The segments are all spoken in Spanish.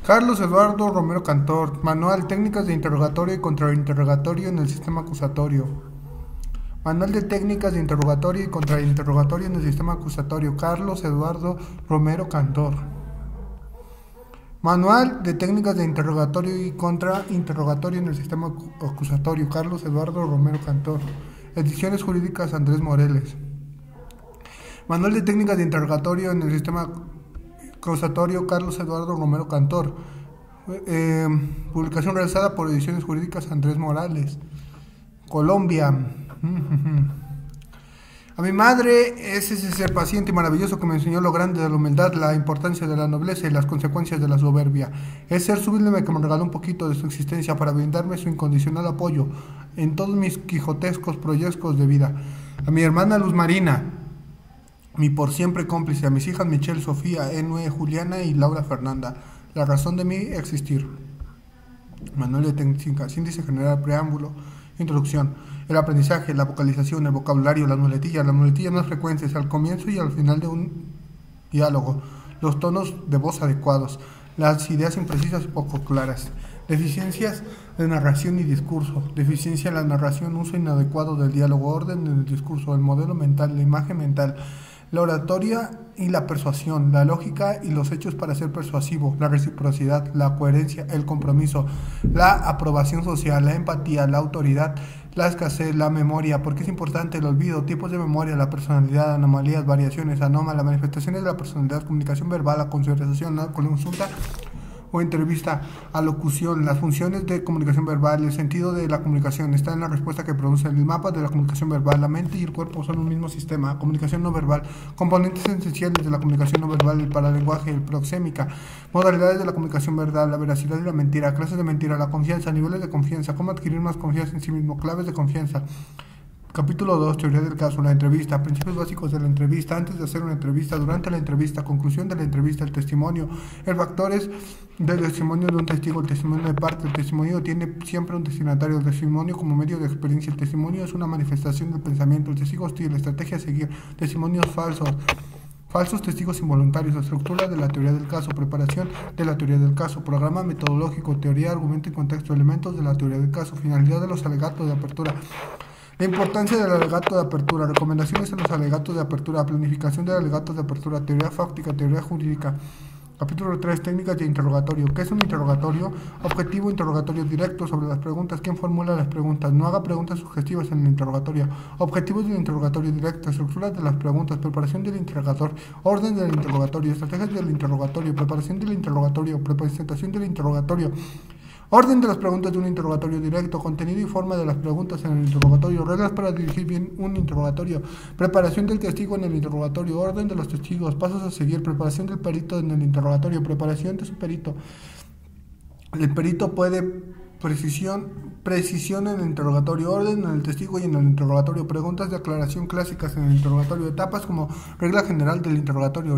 Carlos Eduardo Romero Cantor, Manual Técnicas de Interrogatorio y Contrainterrogatorio en el Sistema Acusatorio. Manual de Técnicas de Interrogatorio y Contrainterrogatorio en el Sistema Acusatorio, Carlos Eduardo Romero Cantor. Manual de Técnicas de Interrogatorio y Contrainterrogatorio en el Sistema Acusatorio, Carlos Eduardo Romero Cantor. Ediciones Jurídicas Andrés Moreles. Manual de Técnicas de Interrogatorio en el Sistema Acusatorio, Carlos Eduardo Romero Cantor. Publicación realizada por Ediciones Jurídicas Andrés Morales. Colombia. A mi madre es ese ser paciente y maravilloso que me enseñó lo grande de la humildad, la importancia de la nobleza y las consecuencias de la soberbia. Es ser sublime que me regaló un poquito de su existencia para brindarme su incondicional apoyo en todos mis quijotescos proyectos de vida. A mi hermana Luz Marina, mi por siempre cómplice, a mis hijas Michelle, Sofía, Enue, Juliana y Laura Fernanda, la razón de mi existir. Manual de Técnicas, Índice General, Preámbulo, Introducción. El aprendizaje, la vocalización, el vocabulario, las muletillas más frecuentes al comienzo y al final de un diálogo, los tonos de voz adecuados, las ideas imprecisas y poco claras, deficiencias de narración y discurso, deficiencia en la narración, uso inadecuado del diálogo, orden en el discurso, el modelo mental, la imagen mental, la oratoria y la persuasión, la lógica y los hechos para ser persuasivo, la reciprocidad, la coherencia, el compromiso, la aprobación social, la empatía, la autoridad, la escasez, la memoria, porque es importante el olvido, tipos de memoria, la personalidad, anomalías, variaciones, anómalas, manifestaciones de la personalidad, comunicación verbal, la consideración, la consulta o entrevista, alocución, las funciones de comunicación verbal, el sentido de la comunicación está en la respuesta que produce el mapa de la comunicación verbal. La mente y el cuerpo son un mismo sistema. Comunicación no verbal, componentes esenciales de la comunicación no verbal, el paralenguaje, el proxémica, modalidades de la comunicación verbal, la veracidad y la mentira, clases de mentira, la confianza, niveles de confianza, cómo adquirir más confianza en sí mismo, claves de confianza. Capítulo 2, teoría del caso, la entrevista, principios básicos de la entrevista, antes de hacer una entrevista, durante la entrevista, conclusión de la entrevista, el testimonio, el factores del testimonio de un testigo, el testimonio de parte, el testimonio tiene siempre un destinatario, el testimonio como medio de experiencia, el testimonio es una manifestación del pensamiento, el testigo hostil, la estrategia a seguir, testimonios falsos testigos involuntarios, estructura de la teoría del caso, preparación de la teoría del caso, programa metodológico, teoría, argumento y contexto, elementos de la teoría del caso, finalidad de los alegatos de apertura. La importancia del alegato de apertura, recomendaciones en los alegatos de apertura, planificación de alegatos de apertura, teoría fáctica, teoría jurídica. Capítulo 3, técnicas de interrogatorio. ¿Qué es un interrogatorio? Objetivo, interrogatorio directo sobre las preguntas. ¿Quién formula las preguntas? No haga preguntas sugestivas en el interrogatorio. Objetivos del interrogatorio directo, estructuras de las preguntas, preparación del interrogador, orden del interrogatorio, estrategias del interrogatorio, preparación del interrogatorio, presentación del interrogatorio. Orden de las preguntas de un interrogatorio directo, contenido y forma de las preguntas en el interrogatorio, reglas para dirigir bien un interrogatorio, preparación del testigo en el interrogatorio, orden de los testigos, pasos a seguir, preparación del perito en el interrogatorio, preparación de su perito. El perito puede precisión en el interrogatorio, orden en el testigo y en el interrogatorio, preguntas de aclaración clásicas en el interrogatorio, etapas como regla general del interrogatorio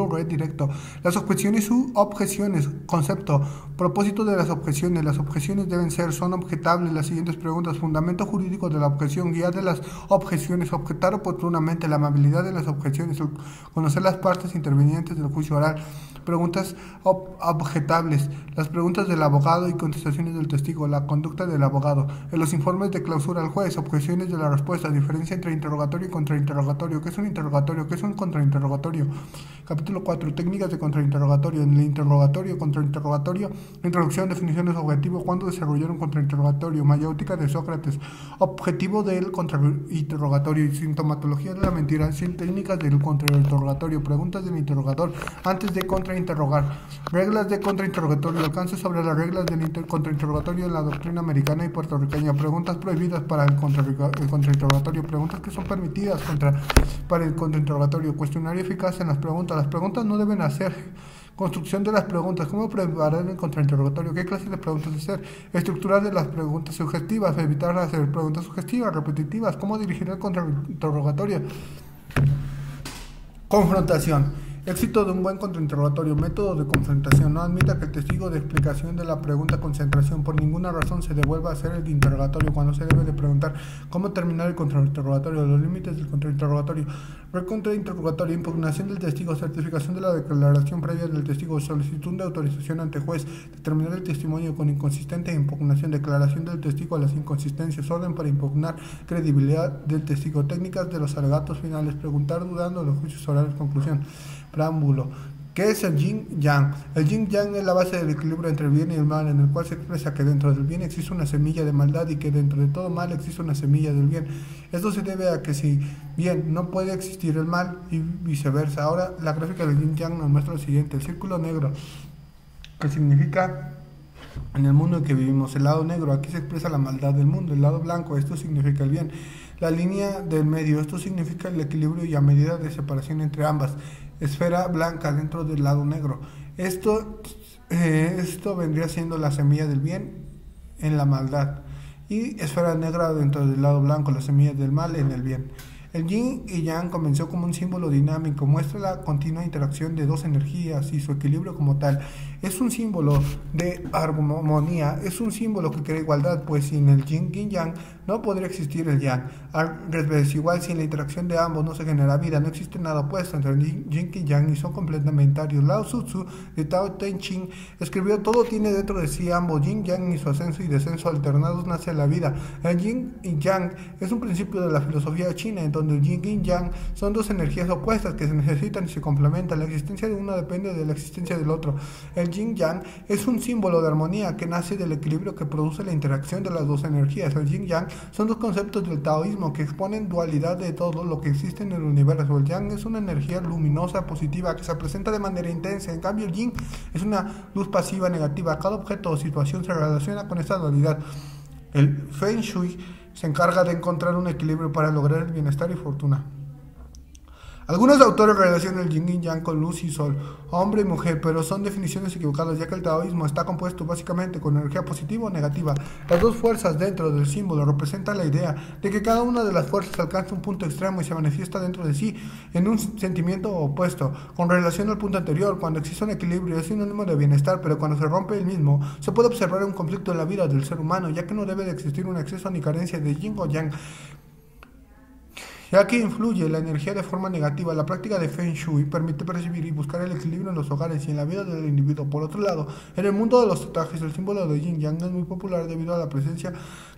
red directo, las objeciones u objeciones, concepto, propósito de las objeciones deben ser, son objetables las siguientes preguntas, fundamento jurídico de la objeción, guía de las objeciones, objetar oportunamente, la amabilidad de las objeciones, conocer las partes intervinientes del juicio oral, preguntas objetables, las preguntas del abogado y contestaciones del testigo, la conducta del abogado, en los informes de clausura al juez, objeciones de la respuesta, diferencia entre interrogatorio y contrainterrogatorio, ¿qué es un interrogatorio? ¿Qué es un contrainterrogatorio? Capítulo 4, técnicas de contrainterrogatorio, en el interrogatorio, contrainterrogatorio, introducción, definiciones, objetivo, cuándo desarrollar un contrainterrogatorio, mayéutica de Sócrates, objetivo del contrainterrogatorio, sintomatología de la mentira, técnicas del contrainterrogatorio, preguntas del interrogador antes de contrainterrogar, reglas de contrainterrogatorio, alcance sobre las reglas del contrainterrogatorio en la doctrina americana y puertorriqueña, preguntas prohibidas para el contrainterrogatorio, preguntas que son permitidas para el contrainterrogatorio, cuestionario eficaz en las preguntas no deben hacer, construcción de las preguntas, cómo preparar el contrainterrogatorio, qué clase de preguntas hacer, estructura de las preguntas sugestivas, evitar hacer preguntas sugestivas, repetitivas, cómo dirigir el contrainterrogatorio, confrontación. Éxito de un buen contrainterrogatorio. Método de confrontación. No admita que el testigo de explicación de la pregunta concentración por ninguna razón se devuelva a hacer el interrogatorio cuando se debe de preguntar cómo terminar el contrainterrogatorio, los límites del contrainterrogatorio, recontrainterrogatorio, impugnación del testigo, certificación de la declaración previa del testigo, solicitud de autorización ante juez, determinar el testimonio con inconsistente e impugnación, declaración del testigo a las inconsistencias, orden para impugnar credibilidad del testigo, técnicas de los alegatos finales, preguntar dudando de los juicios orales, conclusión. Preámbulo. ¿Qué es el yin-yang? El yin-yang es la base del equilibrio entre el bien y el mal, en el cual se expresa que dentro del bien existe una semilla de maldad y que dentro de todo mal existe una semilla del bien. Esto se debe a que si bien no puede existir el mal y viceversa. Ahora la gráfica del yin-yang nos muestra lo siguiente. El círculo negro, que significa en el mundo en que vivimos, el lado negro, aquí se expresa la maldad del mundo. El lado blanco, esto significa el bien. La línea del medio, esto significa el equilibrio y a medida de separación entre ambas. Esfera blanca dentro del lado negro. Esto vendría siendo la semilla del bien en la maldad. Y esfera negra dentro del lado blanco, la semilla del mal en el bien. El yin y yang comenzó como un símbolo dinámico, muestra la continua interacción de dos energías y su equilibrio como tal. Es un símbolo de armonía, es un símbolo que crea igualdad, pues sin el yin y yang no podría existir el yang. Al revés, igual sin la interacción de ambos no se genera vida, no existe nada opuesto entre el yin y yang y son complementarios. Lao Tzu de Tao Te Ching escribió: todo tiene dentro de sí ambos, yin yang y su ascenso y descenso alternados nace la vida. El yin y yang es un principio de la filosofía china, en donde el yin y yang son dos energías opuestas que se necesitan y se complementan. La existencia de uno depende de la existencia del otro. El yin yang es un símbolo de armonía que nace del equilibrio que produce la interacción de las dos energías. El yin yang son dos conceptos del taoísmo que exponen dualidad de todo lo que existe en el universo. El yang es una energía luminosa positiva que se presenta de manera intensa. En cambio, el yin es una luz pasiva negativa. Cada objeto o situación se relaciona con esta dualidad. El Feng Shui se encarga de encontrar un equilibrio para lograr el bienestar y fortuna. Algunos autores relacionan el yin y yang con luz y sol, hombre y mujer, pero son definiciones equivocadas, ya que el taoísmo está compuesto básicamente con energía positiva o negativa. Las dos fuerzas dentro del símbolo representan la idea de que cada una de las fuerzas alcanza un punto extremo y se manifiesta dentro de sí en un sentimiento opuesto. Con relación al punto anterior, cuando existe un equilibrio es sinónimo de bienestar, pero cuando se rompe el mismo, se puede observar un conflicto en la vida del ser humano, ya que no debe de existir un exceso ni carencia de yin o yang, ya que influye la energía de forma negativa. La práctica de Feng Shui permite percibir y buscar el equilibrio en los hogares y en la vida del individuo. Por otro lado, en el mundo de los tatuajes, el símbolo de Yin Yang es muy popular debido a la presencia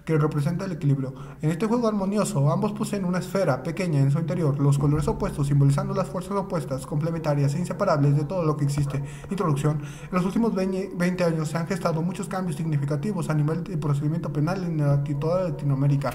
que representa el equilibrio. En este juego armonioso, ambos poseen una esfera pequeña en su interior, los colores opuestos simbolizando las fuerzas opuestas, complementarias e inseparables de todo lo que existe. Introducción. En los últimos 20 años se han gestado muchos cambios significativos a nivel de procedimiento penal en toda Latinoamérica,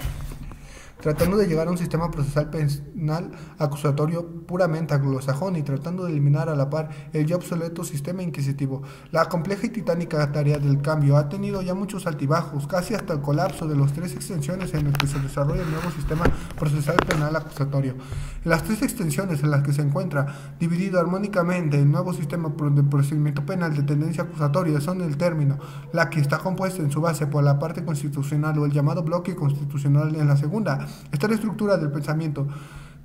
tratando de llegar a un sistema procesal penal acusatorio puramente anglosajón y tratando de eliminar a la par el ya obsoleto sistema inquisitivo. La compleja y titánica tarea del cambio ha tenido ya muchos altibajos, casi hasta el colapso de las tres extensiones en las que se desarrolla el nuevo sistema procesal penal acusatorio. Las tres extensiones en las que se encuentra dividido armónicamente el nuevo sistema de procedimiento penal de tendencia acusatoria son el término, la que está compuesta en su base por la parte constitucional o el llamado bloque constitucional en la segunda. Está la estructura del pensamiento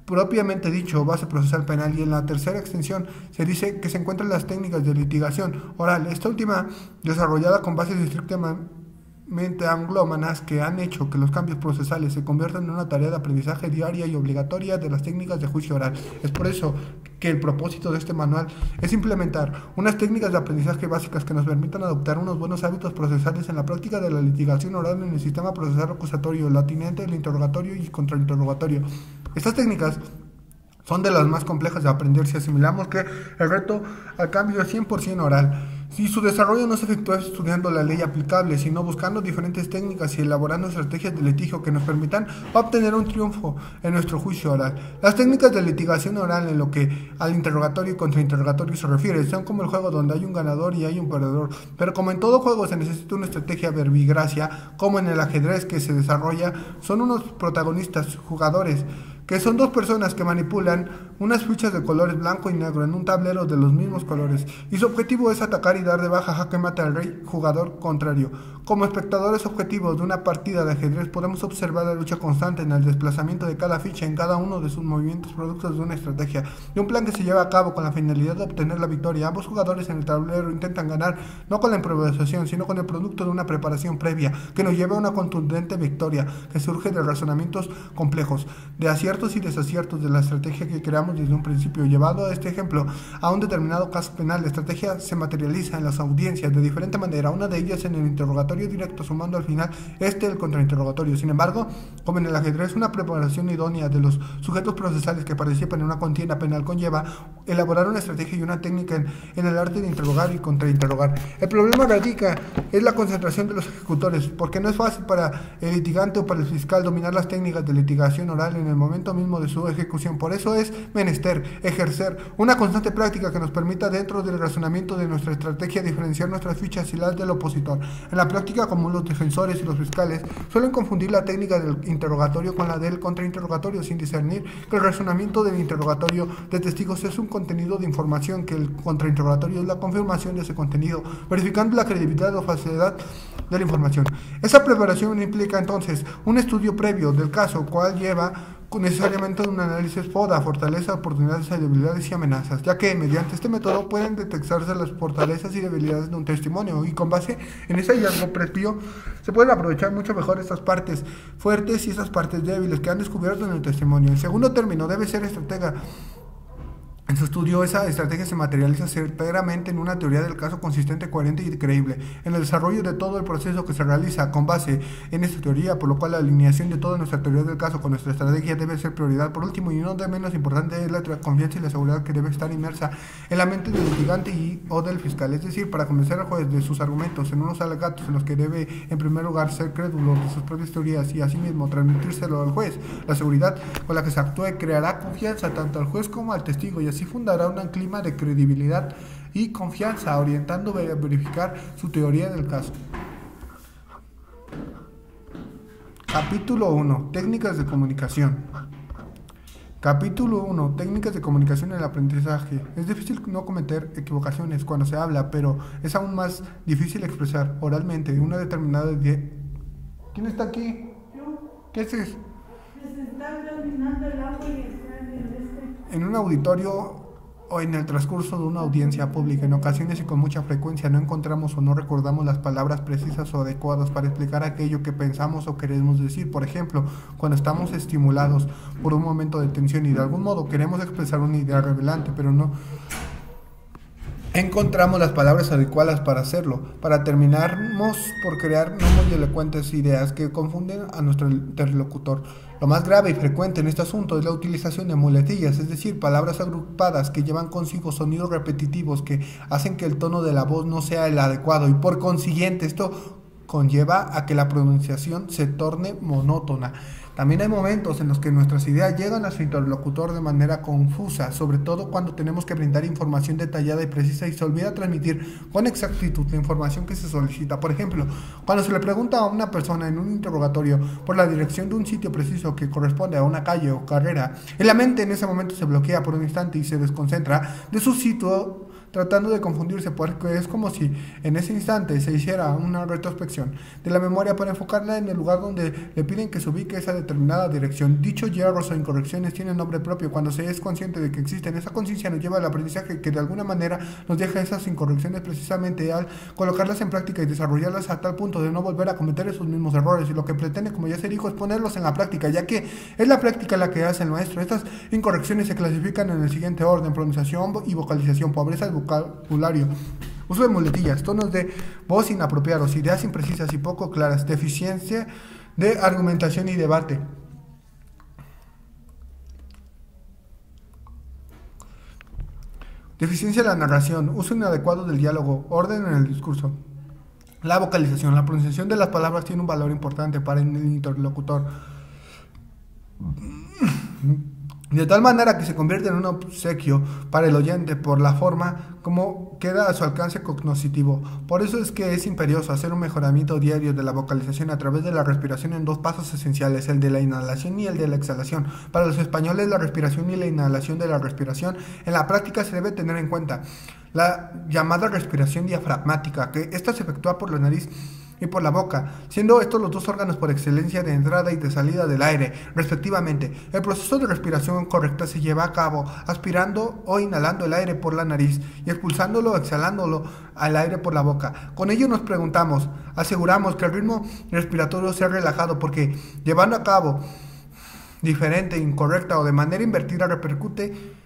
propiamente dicho, base procesal penal, y en la tercera extensión se dice que se encuentran las técnicas de litigación oral, esta última desarrollada con bases estrictamente anglómanas que han hecho que los cambios procesales se conviertan en una tarea de aprendizaje diaria y obligatoria de las técnicas de juicio oral. Es por eso que el propósito de este manual es implementar unas técnicas de aprendizaje básicas que nos permitan adoptar unos buenos hábitos procesales en la práctica de la litigación oral en el sistema procesal acusatorio, el atinente, el interrogatorio y contrainterrogatorio. Estas técnicas son de las más complejas de aprender si asimilamos que el reto al cambio es 100% oral. Si su desarrollo no se efectúa estudiando la ley aplicable, sino buscando diferentes técnicas y elaborando estrategias de litigio que nos permitan obtener un triunfo en nuestro juicio oral. Las técnicas de litigación oral en lo que al interrogatorio y contrainterrogatorio se refiere son como el juego donde hay un ganador y hay un perdedor, pero como en todo juego se necesita una estrategia verbigracia, como en el ajedrez que se desarrolla, son unos protagonistas, jugadores, que son dos personas que manipulan unas fichas de colores blanco y negro en un tablero de los mismos colores, y su objetivo es atacar y dar de baja jaque mate al rey jugador contrario. Como espectadores objetivos de una partida de ajedrez podemos observar la lucha constante en el desplazamiento de cada ficha en cada uno de sus movimientos productos de una estrategia, de un plan que se lleva a cabo con la finalidad de obtener la victoria. Ambos jugadores en el tablero intentan ganar no con la improvisación, sino con el producto de una preparación previa, que nos lleva a una contundente victoria, que surge de razonamientos complejos, de aciertos y desaciertos de la estrategia que creamos desde un principio. Llevado a este ejemplo a un determinado caso penal, la estrategia se materializa en las audiencias de diferente manera, una de ellas en el interrogatorio directo, sumando al final el contrainterrogatorio. Sin embargo, como en el ajedrez, una preparación idónea de los sujetos procesales que participan en una contienda penal conlleva elaborar una estrategia y una técnica en el arte de interrogar y contrainterrogar. El problema radica en la concentración de los ejecutores, porque no es fácil para el litigante o para el fiscal dominar las técnicas de litigación oral en el momento mismo de su ejecución. Por eso es menester ejercer una constante práctica que nos permita, dentro del razonamiento de nuestra estrategia, diferenciar nuestras fichas y las del opositor. En la práctica común, los defensores y los fiscales suelen confundir la técnica del interrogatorio con la del contrainterrogatorio, sin discernir que el razonamiento del interrogatorio de testigos es un contenido de información, que el contrainterrogatorio es la confirmación de ese contenido, verificando la credibilidad o falsedad de la información. Esa preparación implica entonces un estudio previo del caso, cual lleva necesariamente un análisis FODA, fortalezas, oportunidades, debilidades y amenazas, ya que mediante este método pueden detectarse las fortalezas y debilidades de un testimonio, y con base en ese hallazgo previo se pueden aprovechar mucho mejor estas partes fuertes y esas partes débiles que han descubierto en el testimonio. En segundo término, debe ser estratega. En su estudio, esa estrategia se materializa certeramente en una teoría del caso consistente, coherente y creíble, en el desarrollo de todo el proceso que se realiza con base en esta teoría, por lo cual la alineación de toda nuestra teoría del caso con nuestra estrategia debe ser prioridad. Por último, y no de menos importante, es la confianza y la seguridad que debe estar inmersa en la mente del litigante o del fiscal, es decir, para convencer al juez de sus argumentos en unos alegatos en los que debe, en primer lugar, ser crédulo de sus propias teorías y asimismo transmitírselo al juez. La seguridad con la que se actúe creará confianza tanto al juez como al testigo, y así fundará un clima de credibilidad y confianza, orientando a verificar su teoría del caso. Capítulo 1. Técnicas de comunicación. Capítulo 1. Técnicas de comunicación en el aprendizaje. Es difícil no cometer equivocaciones cuando se habla, pero es aún más difícil expresar oralmente una determinada idea. ¿Quién está aquí? ¿Qué es eso? Se está terminando el agua y está en un auditorio o en el transcurso de una audiencia pública. En ocasiones y con mucha frecuencia no encontramos o no recordamos las palabras precisas o adecuadas para explicar aquello que pensamos o queremos decir. Por ejemplo, cuando estamos estimulados por un momento de tensión y de algún modo queremos expresar una idea revelante, pero no encontramos las palabras adecuadas para hacerlo. Para terminamos por crear no muy elocuentes ideas que confunden a nuestro interlocutor. Lo más grave y frecuente en este asunto es la utilización de muletillas, es decir, palabras agrupadas que llevan consigo sonidos repetitivos que hacen que el tono de la voz no sea el adecuado, y por consiguiente esto conlleva a que la pronunciación se torne monótona. También hay momentos en los que nuestras ideas llegan a su interlocutor de manera confusa, sobre todo cuando tenemos que brindar información detallada y precisa y se olvida transmitir con exactitud la información que se solicita. Por ejemplo, cuando se le pregunta a una persona en un interrogatorio por la dirección de un sitio preciso que corresponde a una calle o carrera, la mente en ese momento se bloquea por un instante y se desconcentra de su sitio, tratando de confundirse, porque es como si en ese instante se hiciera una retrospección de la memoria para enfocarla en el lugar donde le piden que se ubique esa determinada dirección. Dichos hierros o incorrecciones tienen nombre propio. Cuando se es consciente de que existen, esa conciencia nos lleva al aprendizaje que de alguna manera nos deja esas incorrecciones precisamente al colocarlas en práctica y desarrollarlas a tal punto de no volver a cometer esos mismos errores. Y lo que pretende, como ya se dijo, es ponerlos en la práctica, ya que es la práctica la que hace el maestro. Estas incorrecciones se clasifican en el siguiente orden: pronunciación y vocalización, pobreza de vocabulario, uso de muletillas, tonos de voz inapropiados, ideas imprecisas y poco claras, deficiencia de argumentación y debate, deficiencia de la narración, uso inadecuado del diálogo, orden en el discurso. La vocalización, la pronunciación de las palabras tiene un valor importante para el interlocutor. de tal manera que se convierte en un obsequio para el oyente por la forma como queda a su alcance cognoscitivo. Por eso es que es imperioso hacer un mejoramiento diario de la vocalización a través de la respiración en dos pasos esenciales, el de la inhalación y el de la exhalación. Para los españoles, la respiración y la inhalación de la respiración en la práctica se debe tener en cuenta la llamada respiración diafragmática, que esta se efectúa por la nariz y por la boca, siendo estos los dos órganos por excelencia de entrada y de salida del aire, respectivamente. El proceso de respiración correcta se lleva a cabo aspirando o inhalando el aire por la nariz y expulsándolo o exhalándolo al aire por la boca. Con ello nos aseguramos que el ritmo respiratorio sea relajado, porque llevando a cabo diferente, incorrecta o de manera invertida repercute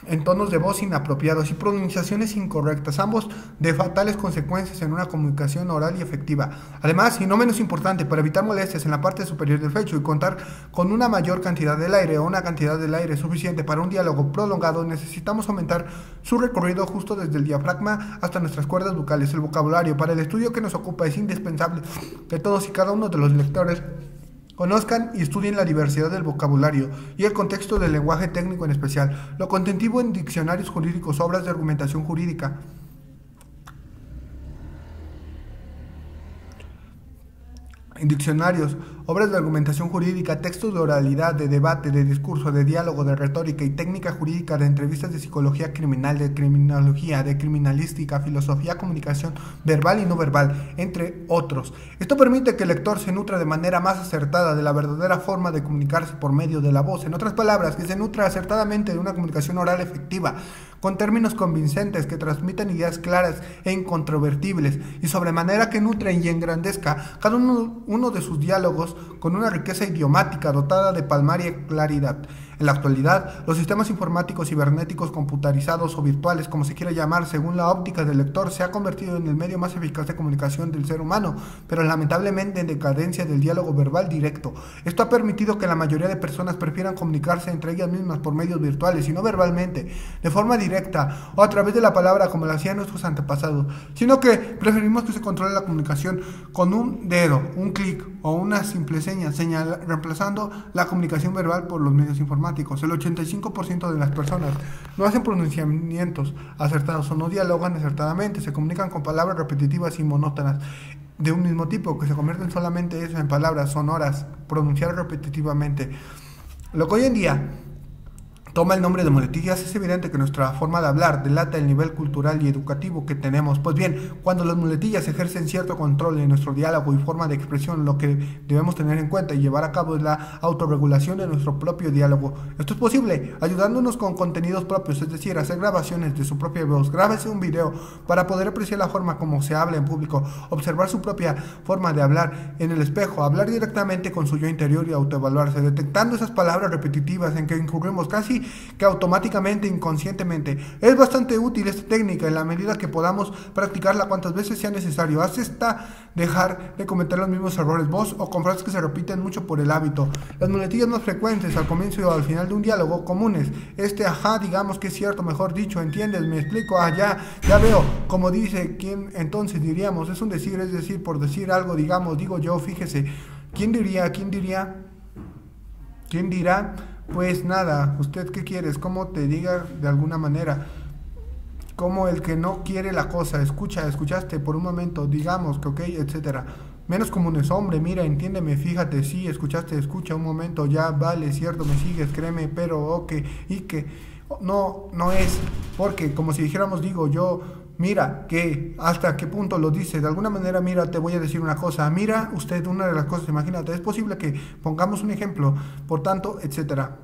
en tonos de voz inapropiados y pronunciaciones incorrectas, ambos de fatales consecuencias en una comunicación oral y efectiva. Además, y no menos importante, para evitar molestias en la parte superior del pecho y contar con una mayor cantidad del aire o una cantidad del aire suficiente para un diálogo prolongado, necesitamos aumentar su recorrido justo desde el diafragma hasta nuestras cuerdas vocales. El vocabulario para el estudio que nos ocupa es indispensable que todos y cada uno de los lectores conozcan y estudien la diversidad del vocabulario y el contexto del lenguaje técnico en especial, lo contentivo en diccionarios jurídicos, obras de argumentación jurídica, en diccionarios, obras de argumentación jurídica, textos de oralidad, de debate, de discurso, de diálogo, de retórica y técnica jurídica, de entrevistas de psicología criminal, de criminología, de criminalística, filosofía, comunicación verbal y no verbal, entre otros. Esto permite que el lector se nutra de manera más acertada de la verdadera forma de comunicarse por medio de la voz. En otras palabras, que se nutra acertadamente de una comunicación oral efectiva, con términos convincentes que transmitan ideas claras e incontrovertibles, y sobremanera que nutre y engrandezca cada uno de sus diálogos con una riqueza idiomática dotada de palmaria claridad. En la actualidad, los sistemas informáticos, cibernéticos, computarizados o virtuales, como se quiera llamar, según la óptica del lector, se ha convertido en el medio más eficaz de comunicación del ser humano, pero lamentablemente en decadencia del diálogo verbal directo. Esto ha permitido que la mayoría de personas prefieran comunicarse entre ellas mismas por medios virtuales y no verbalmente, de forma directa o a través de la palabra como lo hacían nuestros antepasados, sino que preferimos que se controle la comunicación con un dedo, un clic o una simple señal, reemplazando la comunicación verbal por los medios informáticos. El 85% de las personas no hacen pronunciamientos acertados o no dialogan acertadamente, se comunican con palabras repetitivas y monótonas de un mismo tipo, que se convierten solamente eso en palabras sonoras, pronunciadas repetitivamente. Lo que hoy en día toma el nombre de muletillas, es evidente que nuestra forma de hablar delata el nivel cultural y educativo que tenemos. Pues bien, cuando las muletillas ejercen cierto control en nuestro diálogo y forma de expresión, lo que debemos tener en cuenta y llevar a cabo es la autorregulación de nuestro propio diálogo. Esto es posible ayudándonos con contenidos propios, es decir, hacer grabaciones de su propia voz. Grábese un video para poder apreciar la forma como se habla en público, observar su propia forma de hablar en el espejo, hablar directamente con su yo interior y autoevaluarse, detectando esas palabras repetitivas en que incurrimos casi que automáticamente, inconscientemente. Es bastante útil esta técnica en la medida que podamos practicarla cuantas veces sea necesario. Hasta dejar de cometer los mismos errores, voz o con frases que se repiten mucho por el hábito. Las muletillas más frecuentes al comienzo o al final de un diálogo comunes: ajá, digamos que es cierto, mejor dicho, entiendes, me explico, ya veo, como dice, ¿quién? Entonces diríamos, es un decir, es decir, por decir algo, digamos, digo yo, fíjese, ¿quién diría? ¿Quién dirá? Pues nada, ¿usted qué quieres? ¿Cómo te diga de alguna manera? Como el que no quiere la cosa, escuchaste por un momento, digamos que ok, etcétera. Menos comunes, hombre, mira, entiéndeme, fíjate, sí, escuchaste, escucha un momento, ya, vale, cierto, me sigues, créeme, pero, ok, y que, no es, porque como si dijéramos, digo yo, mira, que hasta qué punto lo dice, de alguna manera, mira, te voy a decir una cosa, mira usted una de las cosas, imagínate, es posible que pongamos un ejemplo, por tanto, etcétera.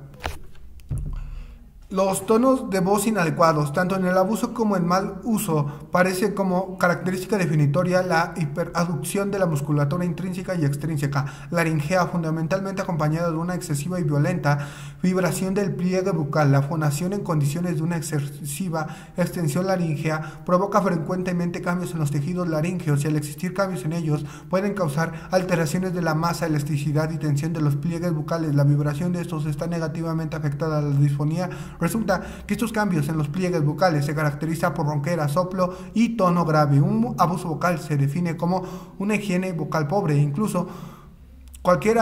Los tonos de voz inadecuados, tanto en el abuso como en mal uso, parece como característica definitoria la hiperaducción de la musculatura intrínseca y extrínseca laringea, fundamentalmente acompañada de una excesiva y violenta vibración del pliegue bucal. La fonación en condiciones de una excesiva extensión laringea provoca frecuentemente cambios en los tejidos laringeos y al existir cambios en ellos pueden causar alteraciones de la masa, elasticidad y tensión de los pliegues bucales. La vibración de estos está negativamente afectada a la disfonía. Resulta que estos cambios en los pliegues vocales se caracterizan por ronquera, soplo y tono grave. Un abuso vocal se define como una higiene vocal pobre. Incluso cualquier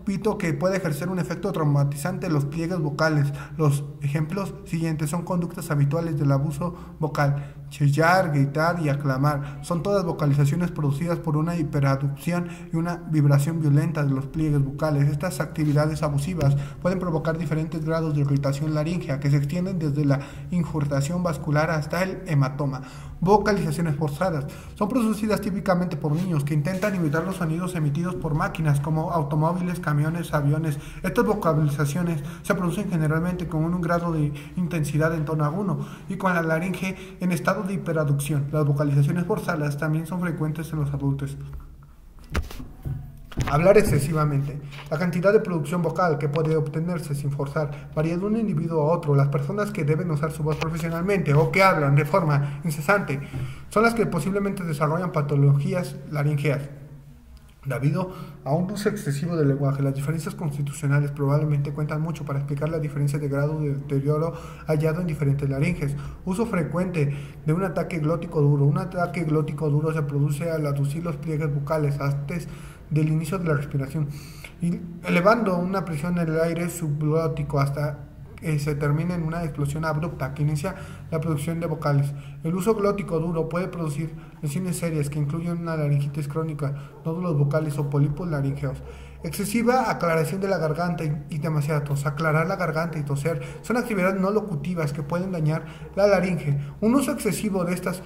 pito que puede ejercer un efecto traumatizante en los pliegues vocales. Los ejemplos siguientes son conductas habituales del abuso vocal: chillar, gritar y aclamar. Son todas vocalizaciones producidas por una hiperaducción y una vibración violenta de los pliegues vocales. Estas actividades abusivas pueden provocar diferentes grados de irritación laríngea que se extienden desde la injurtación vascular hasta el hematoma. Vocalizaciones forzadas son producidas típicamente por niños que intentan imitar los sonidos emitidos por máquinas como automóviles, camiones, aviones. Estas vocalizaciones se producen generalmente con un grado de intensidad en tono agudo y con la laringe en estado de hiperaducción. Las vocalizaciones forzadas también son frecuentes en los adultos. Hablar excesivamente. La cantidad de producción vocal que puede obtenerse sin forzar varía de un individuo a otro. Las personas que deben usar su voz profesionalmente o que hablan de forma incesante son las que posiblemente desarrollan patologías laringeas. Debido a un uso excesivo del lenguaje, las diferencias constitucionales probablemente cuentan mucho para explicar la diferencia de grado de deterioro hallado en diferentes laringes. Uso frecuente de un ataque glótico duro. Un ataque glótico duro se produce al aducir los pliegues vocales antes del inicio de la respiración, y elevando una presión en el aire subglótico hasta que se termina en una explosión abrupta que inicia la producción de vocales. El uso glótico duro puede producir lesiones serias que incluyen una laringitis crónica, nódulos vocales o pólipos laringeos. Excesiva aclaración de la garganta y demasiada tos. Aclarar la garganta y toser son actividades no locutivas que pueden dañar la laringe. Un uso excesivo de estas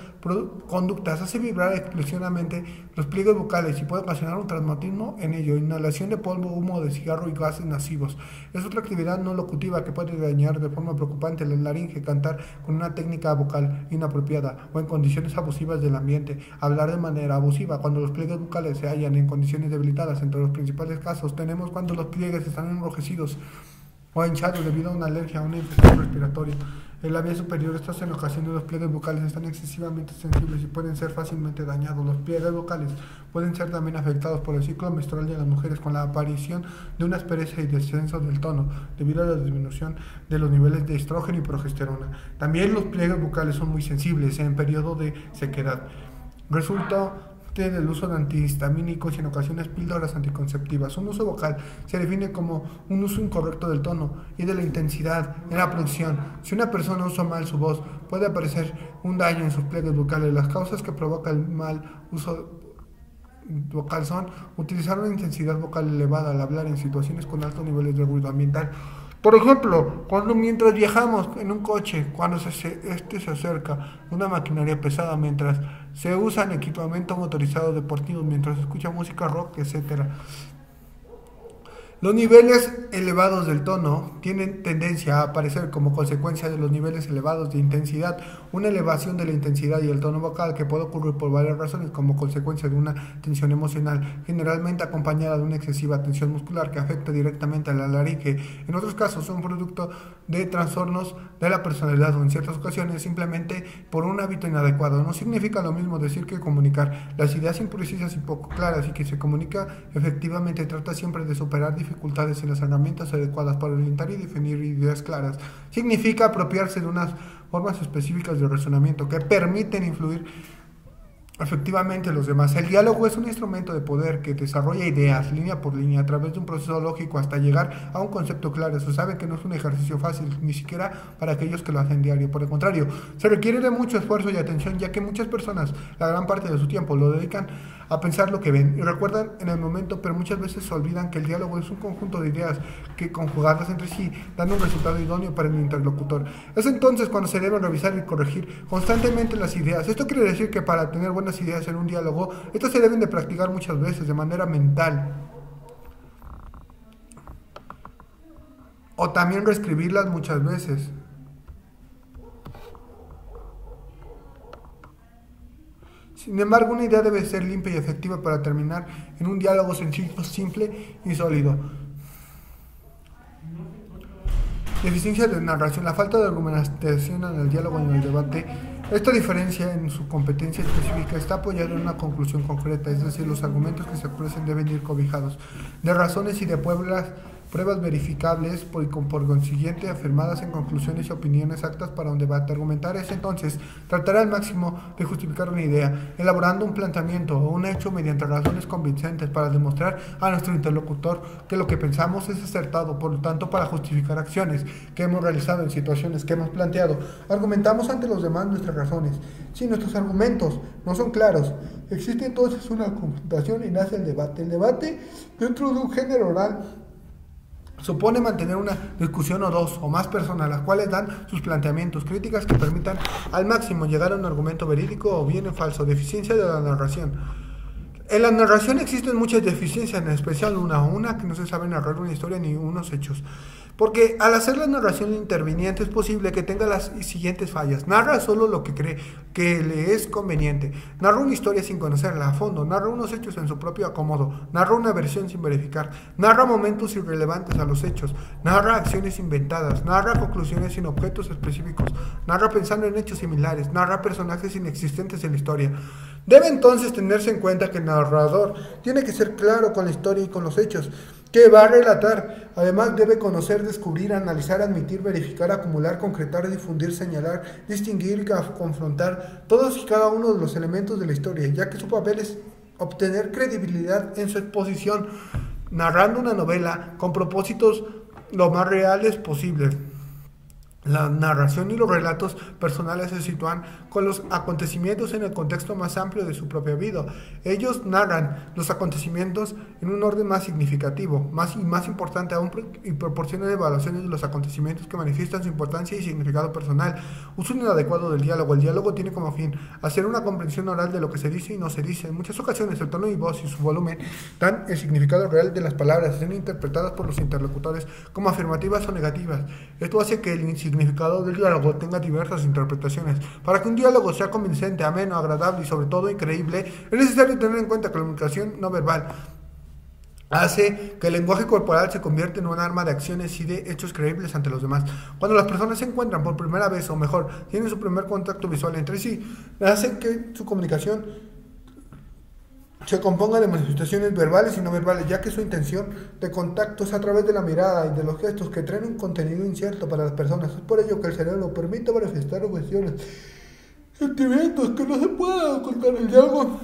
conductas hace vibrar explosivamente los pliegues vocales y puede ocasionar un traumatismo en ello. Inhalación de polvo, humo de cigarro y gases nocivos es otra actividad no locutiva que puede dañar de forma preocupante la laringe. Cantar con una técnica vocal inapropiada o en condiciones abusivas del ambiente. Hablar de manera abusiva cuando los pliegues vocales se hallan en condiciones debilitadas. Entre los principales casos tenemos cuando los pliegues están enrojecidos o hinchados debido a una alergia a una infección respiratoria. En la vía superior, estas en ocasiones los pliegues vocales están excesivamente sensibles y pueden ser fácilmente dañados. Los pliegues vocales pueden ser también afectados por el ciclo menstrual de las mujeres con la aparición de una aspereza y descenso del tono debido a la disminución de los niveles de estrógeno y progesterona. También los pliegues vocales son muy sensibles en periodo de sequedad. Resulta del uso de antihistamínicos y en ocasiones píldoras anticonceptivas. Un uso vocal se define como un uso incorrecto del tono y de la intensidad en la producción. Si una persona usa mal su voz, puede aparecer un daño en sus pliegues vocales. Las causas que provoca el mal uso vocal son utilizar una intensidad vocal elevada al hablar en situaciones con altos niveles de ruido ambiental. Por ejemplo, mientras viajamos en un coche, cuando este se acerca una maquinaria pesada, mientras se usan equipamiento motorizado deportivo, mientras se escucha música rock, etc. Los niveles elevados del tono tienen tendencia a aparecer como consecuencia de los niveles elevados de intensidad. Una elevación de la intensidad y el tono vocal que puede ocurrir por varias razones como consecuencia de una tensión emocional, generalmente acompañada de una excesiva tensión muscular que afecta directamente a la laringe. En otros casos son producto de trastornos de la personalidad o en ciertas ocasiones simplemente por un hábito inadecuado. No significa lo mismo decir que comunicar. Las ideas imprecisas y poco claras y que se comunica efectivamente trata siempre de superar dificultades en las herramientas adecuadas para orientar y definir ideas claras. Significa apropiarse de unas formas específicas de razonamiento que permiten influir efectivamente los demás. El diálogo es un instrumento de poder que desarrolla ideas línea por línea a través de un proceso lógico hasta llegar a un concepto claro. Se sabe que no es un ejercicio fácil, ni siquiera para aquellos que lo hacen diario. Por el contrario, se requiere de mucho esfuerzo y atención, ya que muchas personas, la gran parte de su tiempo, lo dedican a pensar lo que ven y recuerdan en el momento, pero muchas veces se olvidan que el diálogo es un conjunto de ideas que conjugadas entre sí dan un resultado idóneo para el interlocutor. Es entonces cuando se deben revisar y corregir constantemente las ideas. Esto quiere decir que para tener buenas ideas en un diálogo, estas se deben de practicar muchas veces de manera mental o también reescribirlas muchas veces. Sin embargo, una idea debe ser limpia y efectiva para terminar en un diálogo sencillo, simple y sólido. Deficiencia de narración. La falta de argumentación en el diálogo y en el debate. Esta diferencia en su competencia específica está apoyada en una conclusión concreta, es decir, los argumentos que se expresen deben ir cobijados de razones y de pruebas verificables por consiguiente afirmadas en conclusiones y opiniones aptas para un debate. Argumentar es entonces tratar al máximo de justificar una idea, elaborando un planteamiento o un hecho mediante razones convincentes para demostrar a nuestro interlocutor que lo que pensamos es acertado. Por lo tanto, para justificar acciones que hemos realizado en situaciones que hemos planteado, argumentamos ante los demás nuestras razones. Si nuestros argumentos no son claros, existe entonces una confrontación y nace el debate. El debate, dentro de un género oral, supone mantener una discusión o dos o más personas, las cuales dan sus planteamientos, críticas que permitan al máximo llegar a un argumento verídico o bien falso. Deficiencia de la narración. En la narración existen muchas deficiencias, en especial una que no se sabe narrar una historia ni unos hechos. Porque al hacer la narración interviniente es posible que tenga las siguientes fallas. Narra solo lo que cree que le es conveniente. Narra una historia sin conocerla a fondo. Narra unos hechos en su propio acomodo. Narra una versión sin verificar. Narra momentos irrelevantes a los hechos. Narra acciones inventadas. Narra conclusiones sin objetos específicos. Narra pensando en hechos similares. Narra personajes inexistentes en la historia. Debe entonces tenerse en cuenta que el narrador tiene que ser claro con la historia y con los hechos que va a relatar. Además debe conocer, descubrir, analizar, admitir, verificar, acumular, concretar, difundir, señalar, distinguir, confrontar todos y cada uno de los elementos de la historia, ya que su papel es obtener credibilidad en su exposición, narrando una novela con propósitos lo más reales posibles. La narración y los relatos personales se sitúan con los acontecimientos en el contexto más amplio de su propia vida. Ellos narran los acontecimientos en un orden más significativo, más importante aún, y proporcionan evaluaciones de los acontecimientos que manifiestan su importancia y significado personal. Uso inadecuado del diálogo. El diálogo tiene como fin hacer una comprensión oral de lo que se dice y no se dice. En muchas ocasiones el tono y voz y su volumen dan el significado real de las palabras, siendo interpretadas por los interlocutores como afirmativas o negativas. Esto hace que el significado del diálogo tenga diversas interpretaciones. Para que un diálogo sea convincente, ameno, agradable y sobre todo increíble, es necesario tener en cuenta que la comunicación no verbal hace que el lenguaje corporal se convierta en un arma de acciones y de hechos creíbles ante los demás. Cuando las personas se encuentran por primera vez, o mejor, tienen su primer contacto visual entre sí, hace que su comunicación se componga de manifestaciones verbales y no verbales, ya que su intención de contacto es a través de la mirada y de los gestos que traen un contenido incierto para las personas. Es por ello que el cerebro permite manifestar cuestiones, sentimientos que no se pueden ocultar. El diálogo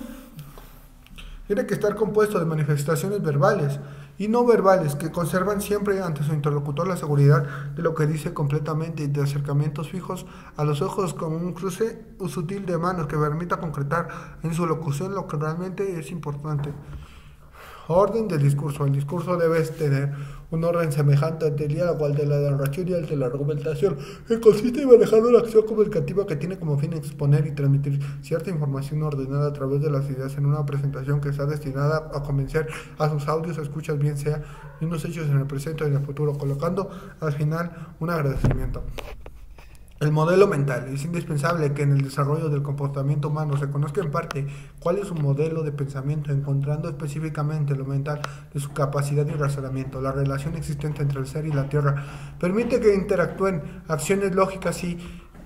tiene que estar compuesto de manifestaciones verbales y no verbales que conservan siempre ante su interlocutor la seguridad de lo que dice completamente, y de acercamientos fijos a los ojos con un cruce sutil de manos que permita concretar en su locución lo que realmente es importante. Orden del discurso. El discurso debe tener un orden semejante al del diálogo, al de la narración y al de la argumentación, que consiste en manejar una acción comunicativa que tiene como fin exponer y transmitir cierta información ordenada a través de las ideas en una presentación que está destinada a convencer a sus audios escuchas, bien sea de unos hechos en el presente o en el futuro, colocando al final un agradecimiento. El modelo mental. Es indispensable que en el desarrollo del comportamiento humano se conozca en parte cuál es su modelo de pensamiento, encontrando específicamente lo mental de su capacidad de razonamiento. La relación existente entre el ser y la tierra permite que interactúen acciones lógicas y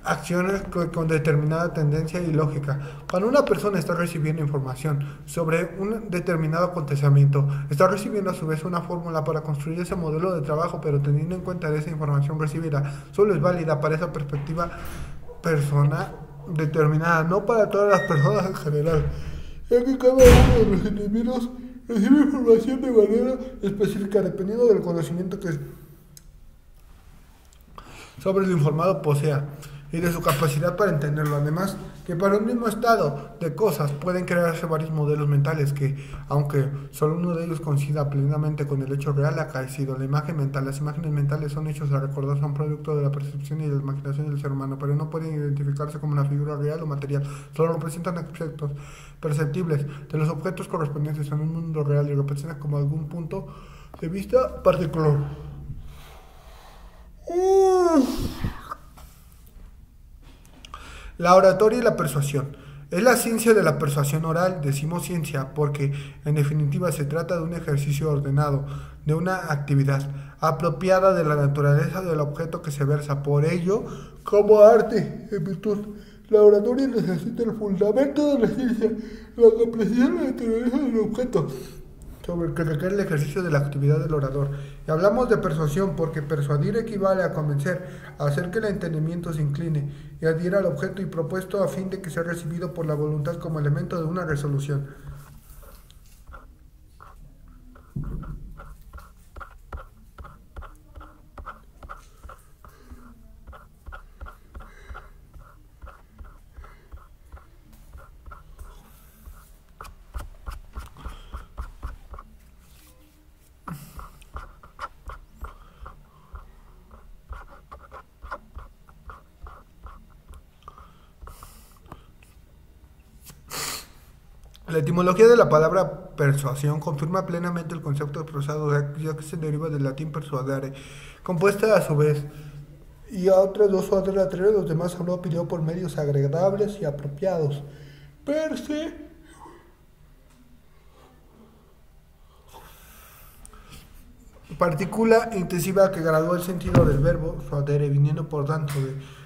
acciones con determinada tendencia y lógica. Cuando una persona está recibiendo información sobre un determinado acontecimiento, está recibiendo a su vez una fórmula para construir ese modelo de trabajo, pero teniendo en cuenta que esa información recibida solo es válida para esa perspectiva persona determinada, no para todas las personas en general, ya que cada uno de los individuos recibe información de manera específica dependiendo del conocimiento que sobre el informado posea y de su capacidad para entenderlo. Además, que para un mismo estado de cosas pueden crearse varios modelos mentales que, aunque solo uno de ellos coincida plenamente con el hecho real acaecido, la imagen mental, las imágenes mentales son hechos a recordar, son producto de la percepción y de la imaginación del ser humano, pero no pueden identificarse como una figura real o material, solo representan aspectos perceptibles de los objetos correspondientes en un mundo real y representan como algún punto de vista particular. La oratoria y la persuasión. Es la ciencia de la persuasión oral. Decimos ciencia porque en definitiva se trata de un ejercicio ordenado, de una actividad apropiada de la naturaleza del objeto que se versa. Por ello, como arte, en virtud, la oratoria necesita el fundamento de la ciencia, la comprensión de la naturaleza del objeto, sobre el que requiere el ejercicio de la actividad del orador. Y hablamos de persuasión porque persuadir equivale a convencer, a hacer que el entendimiento se incline y adhiera al objeto y propuesto a fin de que sea recibido por la voluntad como elemento de una resolución. La etimología de la palabra persuasión confirma plenamente el concepto de persuado, ya que se deriva del latín persuadere, compuesta a su vez, y a otras dos suaves laterales, los demás habló pidió por medios agradables y apropiados. Perse partícula intensiva que gradúa el sentido del verbo suadere, viniendo por tanto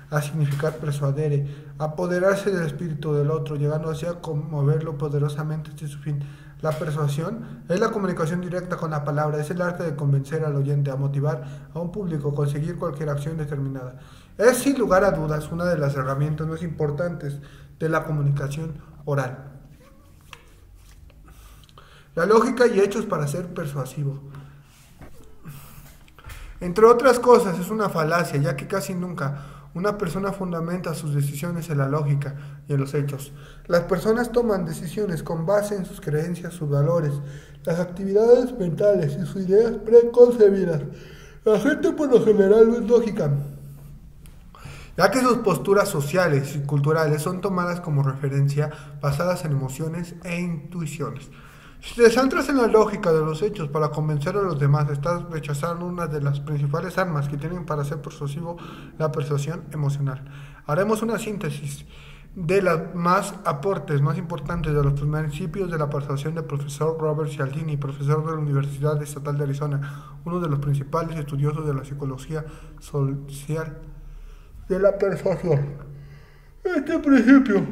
a significar persuadere, apoderarse del espíritu del otro, llegando así a conmoverlo poderosamente hasta su fin. La persuasión es la comunicación directa con la palabra, es el arte de convencer al oyente, a motivar a un público, a conseguir cualquier acción determinada. Es sin lugar a dudas una de las herramientas más importantes de la comunicación oral. La lógica y hechos para ser persuasivo. Entre otras cosas, es una falacia, ya que casi nunca una persona fundamenta sus decisiones en la lógica y en los hechos. Las personas toman decisiones con base en sus creencias, sus valores, las actividades mentales y sus ideas preconcebidas. La gente por lo general no es lógica, ya que sus posturas sociales y culturales son tomadas como referencia basadas en emociones e intuiciones. Si te centras en la lógica de los hechos para convencer a los demás, estás rechazando una de las principales armas que tienen para ser persuasivo, la persuasión emocional. Haremos una síntesis de los aportes más importantes de los principios de la persuasión del profesor Robert Cialdini, profesor de la Universidad Estatal de Arizona, uno de los principales estudiosos de la psicología social de la persuasión. Este principio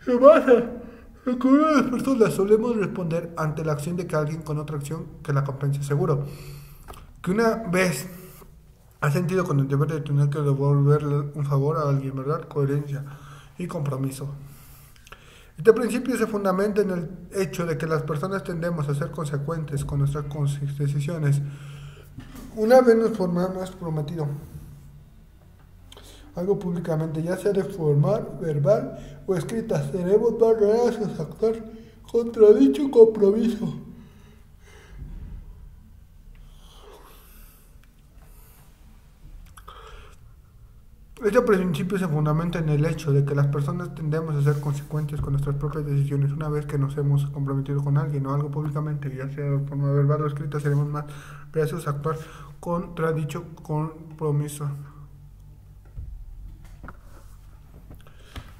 se basa en que una de las personas solemos responder ante la acción de que alguien con otra acción que la compense. Seguro que una vez has sentido con el deber de tener que devolverle un favor a alguien, ¿verdad? Coherencia y compromiso. Este principio se fundamenta en el hecho de que las personas tendemos a ser consecuentes con nuestras decisiones. Una vez nos formamos prometido algo públicamente, ya sea de forma verbal o escrita, seremos más reacios a actuar contra dicho compromiso. Este principio se fundamenta en el hecho de que las personas tendemos a ser consecuentes con nuestras propias decisiones. Una vez que nos hemos comprometido con alguien o algo públicamente, ya sea de forma verbal o escrita, seremos más reacios a actuar contra dicho compromiso.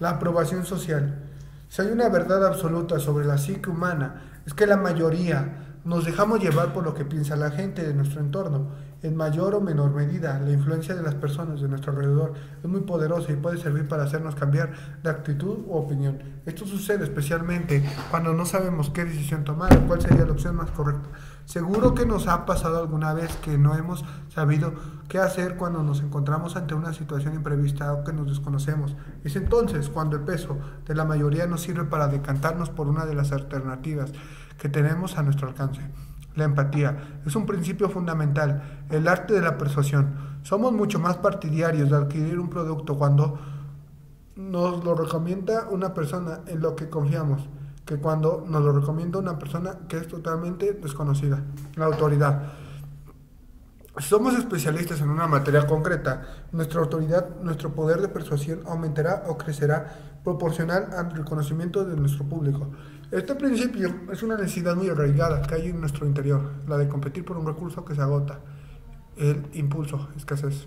La aprobación social. Si hay una verdad absoluta sobre la psique humana, es que la mayoría nos dejamos llevar por lo que piensa la gente de nuestro entorno. En mayor o menor medida, la influencia de las personas de nuestro alrededor es muy poderosa y puede servir para hacernos cambiar de actitud u opinión. Esto sucede especialmente cuando no sabemos qué decisión tomar o cuál sería la opción más correcta. Seguro que nos ha pasado alguna vez que no hemos sabido qué hacer cuando nos encontramos ante una situación imprevista o que nos desconocemos. Es entonces cuando el peso de la mayoría nos sirve para decantarnos por una de las alternativas que tenemos a nuestro alcance. La empatía es un principio fundamental, el arte de la persuasión. Somos mucho más partidarios de adquirir un producto cuando nos lo recomienda una persona en lo que confiamos, que cuando nos lo recomienda una persona que es totalmente desconocida. La autoridad. Si somos especialistas en una materia concreta, nuestra autoridad, nuestro poder de persuasión aumentará o crecerá proporcional al reconocimiento de nuestro público. Este principio es una necesidad muy arraigada que hay en nuestro interior, la de competir por un recurso que se agota, el impulso, escasez.